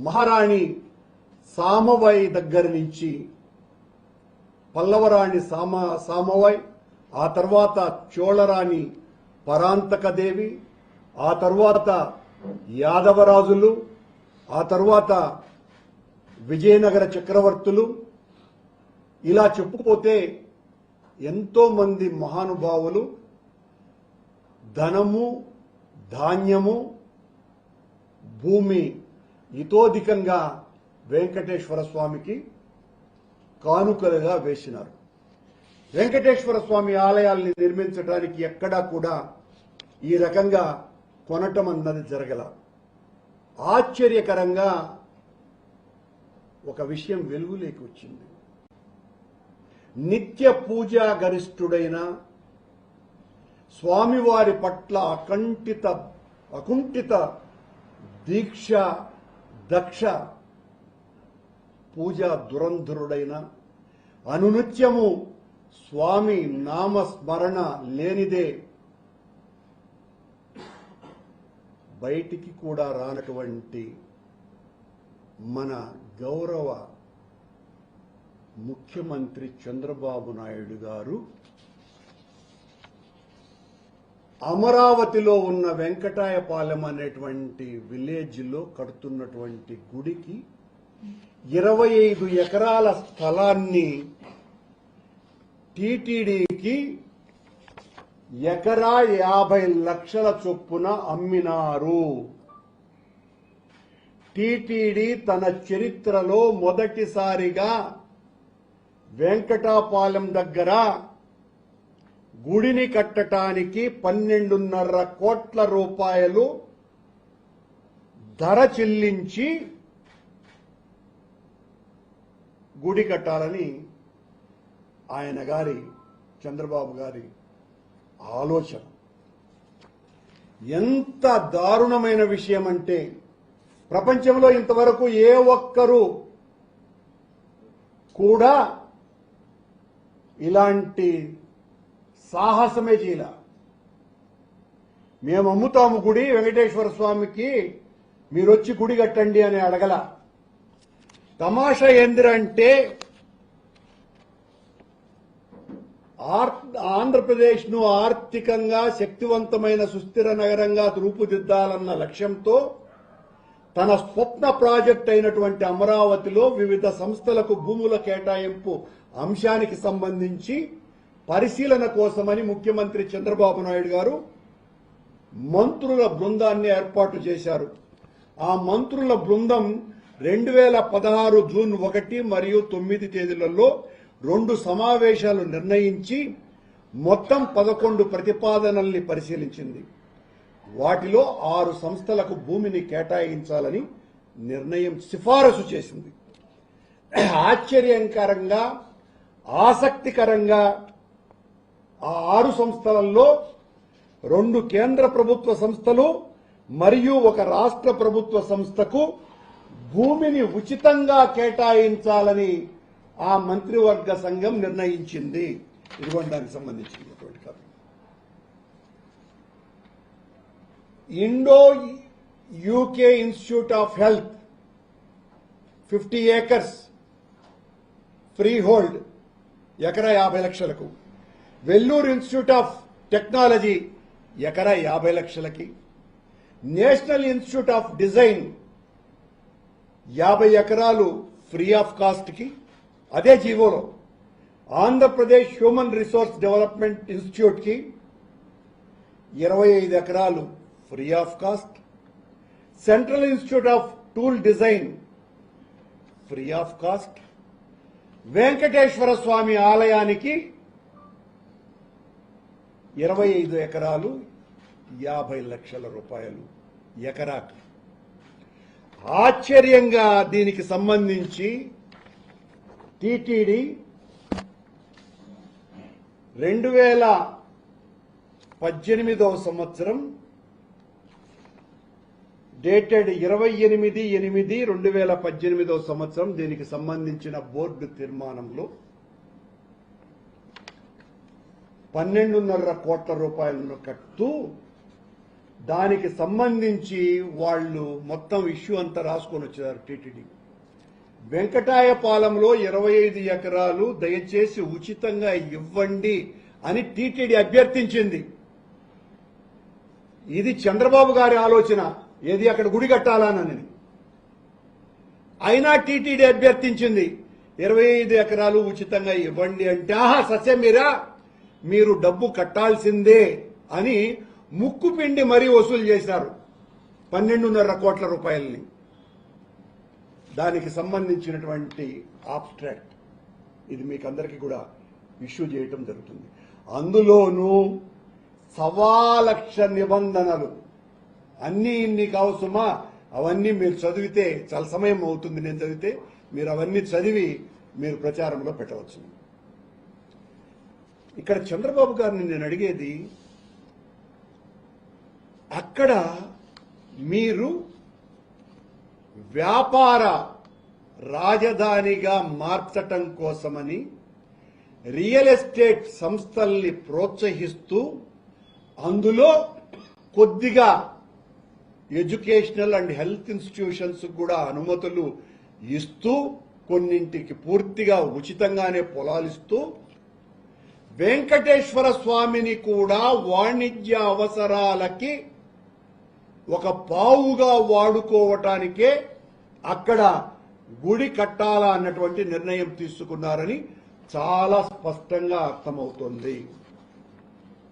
మహారాణి సామవై దగ్గర నుంచి పల్లవరాణి సామవై, ఆ తర్వాత చోళరాణి పరాంతకదేవి, ఆ తర్వాత యాదవరాజులు, ఆ తర్వాత విజయనగర చక్రవర్తులు, ఇలా చెప్పుకుపోతే ఎంతో మంది మహానుభావులు ధనము, ధాన్యము, భూమి ఇతోధికంగా వెంకటేశ్వర స్వామికి కానుకలుగా వేసినారు. వెంకటేశ్వర స్వామి ఆలయాల్ని నిర్మించడానికి ఎక్కడా కూడా ఈ రకంగా కొనటం అన్నది జరగల. ఆశ్చర్యకరంగా ఒక విషయం వెలుగులోకి వచ్చింది. నిత్య పూజా గరిష్ఠుడైన స్వామివారి పట్ల అకుంఠిత దీక్ష దక్ష పూజా దురంధరుడైన, అనునిత్యము స్వామి నామస్మరణ లేనిదే బయటికి కూడా రానటువంటి మన గౌరవ ముఖ్యమంత్రి చంద్రబాబు నాయుడు గారు అమరావతిలో ఉన్న వెంకటాయపాలెం అనేటువంటి విలేజ్లో కడుతున్నటువంటి గుడికి 25 ఎకరాల స్థలాన్ని టీటీడీకి ఎకరా 50 లక్షల చొప్పున అమ్మినారు. టీటీడీ తన చరిత్రలో మొదటిసారిగా వెంకటాపాలెం దగ్గర గుడిని కట్టడానికి 12.5 కోట్ల రూపాయలు ధర చెల్లించి గుడి కట్టాలని ఆయన గారి చంద్రబాబు గారి ఆలోచన. ఎంత దారుణమైన విషయం అంటే ప్రపంచంలో ఇంతవరకు ఏ ఒక్కరూ కూడా ఇలాంటి సాహసమే చేయాల. మేము అమ్ముతాము గుడి వెంకటేశ్వర స్వామికి, మీరొచ్చి గుడి కట్టండి అని అడగల. తమాషా ఏందిరంటే ఆంధ్రప్రదేశ్ను ఆర్థికంగా శక్తివంతమైన సుస్థిర నగరంగా రూపుదిద్దాలన్న లక్ష్యంతో తన స్వప్న ప్రాజెక్ట్ అయినటువంటి అమరావతిలో వివిధ సంస్థలకు భూముల కేటాయింపు అంశానికి సంబంధించి పరిశీలన కోసమని ముఖ్యమంత్రి చంద్రబాబు నాయుడు గారు మంత్రుల బృందాన్ని ఏర్పాటు చేశారు. ఆ మంత్రుల బృందం 2016 జూన్ 1 మరియు 9 తేదీలలో 2 సమావేశాలు నిర్ణయించి మొత్తం 11 ప్రతిపాదనల్ని పరిశీలించింది. వాటిలో 6 సంస్థలకు భూమిని కేటాయించాలని సిఫారసు చేసింది. ఆశ్చర్యకరంగా, ఆసక్తికరంగా ఆ 6 సంస్థలలో 2 కేంద్ర ప్రభుత్వ సంస్థలు మరియు 1 రాష్ట్ర ప్రభుత్వ సంస్థకు భూమిని ఉచితంగా కేటాయించాలని ఆ మంత్రివర్గ సంఘం నిర్ణయించింది. ఇదిగోండి దానికి సంబంధించినటువంటి కథ. Indo UK institute of health 50 acres free hold ఎకరా 50 లక్షలకు, వెల్లూరు ఇన్స్టిట్యూట్ ఆఫ్ టెక్నాలజీ ఎకరా 50 లక్షలకి, నేషనల్ ఇన్స్టిట్యూట్ ఆఫ్ డిజైన్ 50 ఎకరాలు ఫ్రీ ఆఫ్ కాస్ట్ కి, అదే జీవోలో Andhra Pradesh human resource development institute కి 25 ఎకరాలు free of cost, central institute of tool design free of cost, Venkateswara Swami ఆలయానికి 25 ఎకరాలు 50 లక్షల రూపాయలు ఎకరాకి. ఆశ్చర్యంగా దీనికి సంబంధించి టీటీడీ 2018వ సంవత్సరం డేటెడ్ 28/8/2018వ సంవత్సరం దీనికి సంబంధించిన బోర్డు తీర్మానంలో 12.5 కోట్ల రూపాయలను కట్టుతూ దానికి సంబంధించి వాళ్ళు మొత్తం ఇష్యూ అంతా రాసుకొని వచ్చారు టీటీడీ. వెంకటాయపాలెంలో 25 ఎకరాలు దయచేసి ఉచితంగా ఇవ్వండి అని టీటీడీ అభ్యర్థించింది. ఇది చంద్రబాబు గారి ఆలోచన, ఏది అక్కడ గుడి కట్టాలనని. అయినా టీటీడీ అభ్యర్థించింది 25 ఎకరాలు ఉచితంగా ఇవ్వండి అంటే, ఆహా సస్యమీరా మీరు డబ్బు కట్టాల్సిందే అని ముక్కు పిండి మరీ వసూలు చేశారు 12.5 కోట్ల రూపాయలని. దానికి సంబంధించినటువంటి ఆబ్స్ట్రాక్ట్ ఇది మీకు అందరికీ కూడా ఇష్యూ చేయటం జరుగుతుంది. అందులోనూ 1.25 లక్ష నిబంధనలు అన్నీ ఇన్ని కావసుమా, అవన్నీ మీరు చదివితే చాలా సమయం అవుతుంది. నేను చదివితే మీరు అవన్నీ చదివి మీరు ప్రచారంలో పెట్టవచ్చు. ఇక్కడ చంద్రబాబు గారిని నేను అడిగేది, అక్కడ మీరు వ్యాపార రాజధానిగా మార్చటం కోసమని రియల్ ఎస్టేట్ సంస్థల్ని ప్రోత్సహిస్తూ అందులో కొద్దిగా ఎడ్యుకేషనల్ అండ్ హెల్త్ ఇన్స్టిట్యూషన్స్ కూడా అనుమతులు ఇస్తూ కొన్నింటికి పూర్తిగా ఉచితంగానే పొలాలు ఇస్తూ వెంకటేశ్వర స్వామిని కూడా వాణిజ్య అవసరాలకి ఒక పావుగా వాడుకోవటానికే అక్కడ గుడి కట్టాలా అన్నటువంటి నిర్ణయం తీసుకున్నారని చాలా స్పష్టంగా అర్థమవుతోంది.